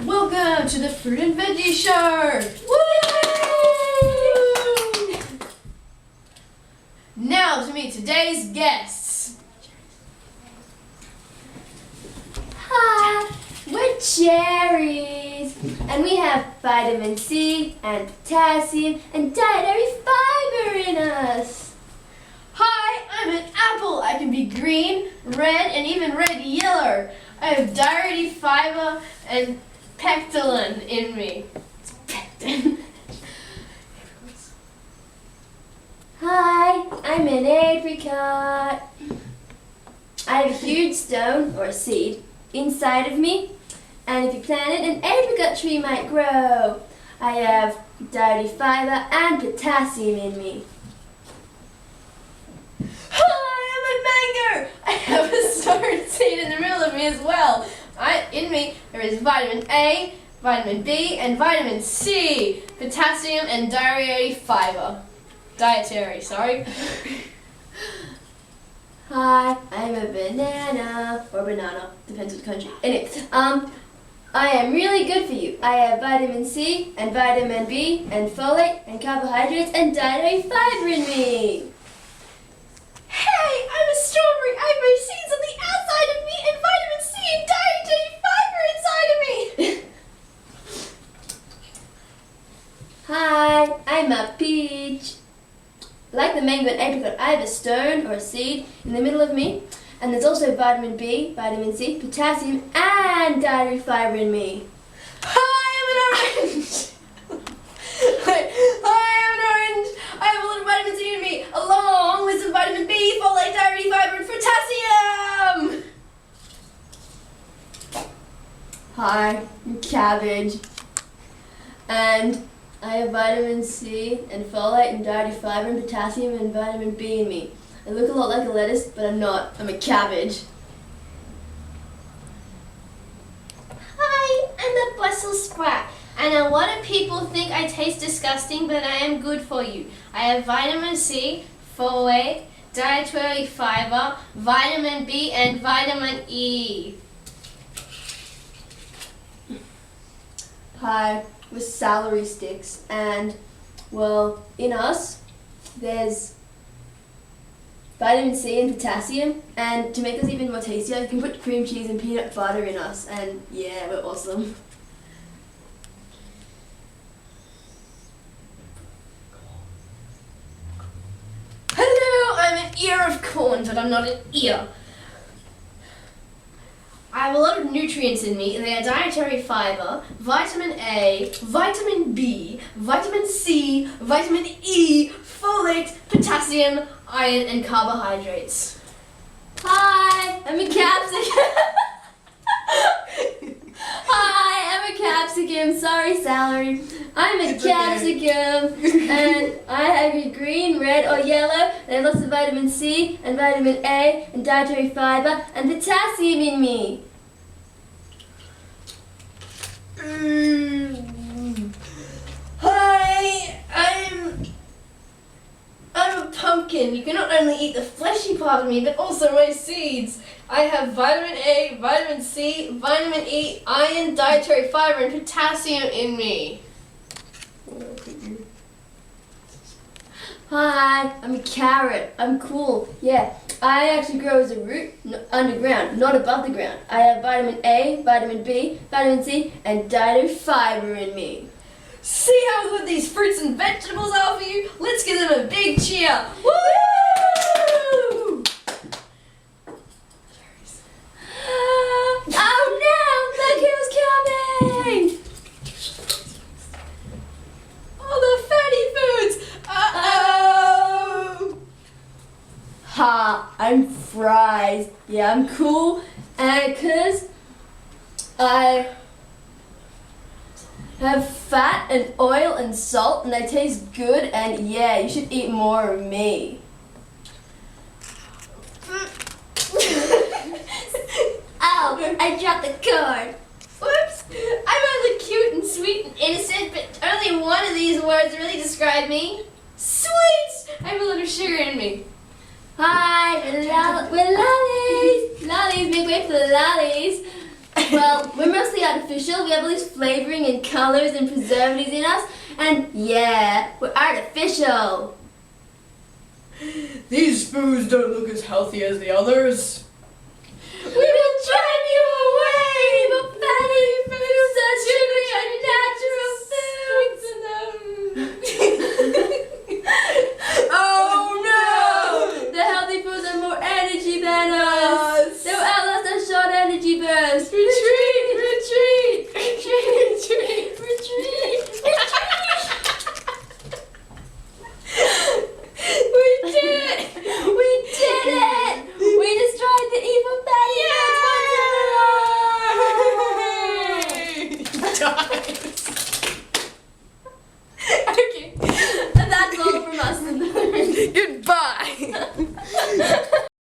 Welcome to the Fruit and Veggie Show! Woo! Now to meet today's guests. Hi, we're cherries, and we have vitamin C and potassium and dietary fiber in us. Hi, I'm an apple. I can be green, red, and even red yellow. I have dietary fiber and pectin in me. It's pectin. Hi, I'm an apricot. I have a huge stone, or a seed, inside of me, and if you plant it, an apricot tree might grow. I have dietary fiber and potassium in me. Hi, I'm a mango. I have a stone seed in the middle of me as well. In me, there is vitamin A, vitamin B, and vitamin C, potassium, and dietary fiber. Dietary, sorry. Hi, I'm a banana, or banana, depends what country. Anyway, I am really good for you. I have vitamin C, and vitamin B, and folate, and carbohydrates, and dietary fiber in me. Hey, I'm a strawberry. I have my seeds on the outside of me and vitamin C and dietary fiber inside of me. Hi, I'm a peach. Like the mango and apricot, I have a stone or a seed in the middle of me, and there's also vitamin B, vitamin C, potassium, and dietary fiber in me. Hi, I'm an orange. Hi, I'm an orange. I have a little vitamin C in me, along with some vitamin B, folate, dietary fiber, and potassium. Hi, I'm cabbage. And I have vitamin C and folate and dietary fiber and potassium and vitamin B in me. I look a lot like a lettuce, but I'm not. I'm a cabbage. Hi, I'm a Brussels sprout, and a lot of people think I taste disgusting, but I am good for you. I have vitamin C, folate, dietary fiber, vitamin B, and vitamin E. Hi, we're celery sticks, and well, in us, there's vitamin C and potassium, and to make us even more tastier, you can put cream cheese and peanut butter in us, and yeah, we're awesome. Hello, I'm an ear of corn, but I'm not an ear. I have a lot of nutrients in me. They are dietary fiber, vitamin A, vitamin B, vitamin C, vitamin E, folate, potassium, iron, and carbohydrates. Hi, I'm a capsicum. Hi, I'm a capsicum. Sorry, celery. I'm a capsicum, and I have a green, red, or yellow, and I have lots of vitamin C and vitamin A and dietary fiber and potassium in me. Hi, I'm a pumpkin. You can not only eat the fleshy part of me, but also my seeds. I have vitamin A, vitamin C, vitamin E, iron, dietary fiber, and potassium in me. Hi, I'm a carrot. I'm cool. Yeah, I actually grow as a root underground, not above the ground. I have vitamin A, vitamin B, vitamin C, and dietary fiber in me. See how good these fruits and vegetables are for you? Let's give them a big cheer. Woo! Oh no! Look who's coming! Oh, the fatty foods! Uh-oh! Ha! I'm fries. Yeah, I'm cool, and 'cause I have fat and oil and salt, and they taste good, and yeah, you should eat more of me. Oh, I dropped the cord. Whoops! I'm only cute and sweet and innocent, but only one of these words really describe me. Sweet! I have a little sugar in me. Hi, we're lollies. Lollies, make way for the lollies. Well, we're mostly out of artificial. We have all these flavoring and colors and preservatives in us. And yeah, we're artificial. These foods don't look as healthy as the others. We will try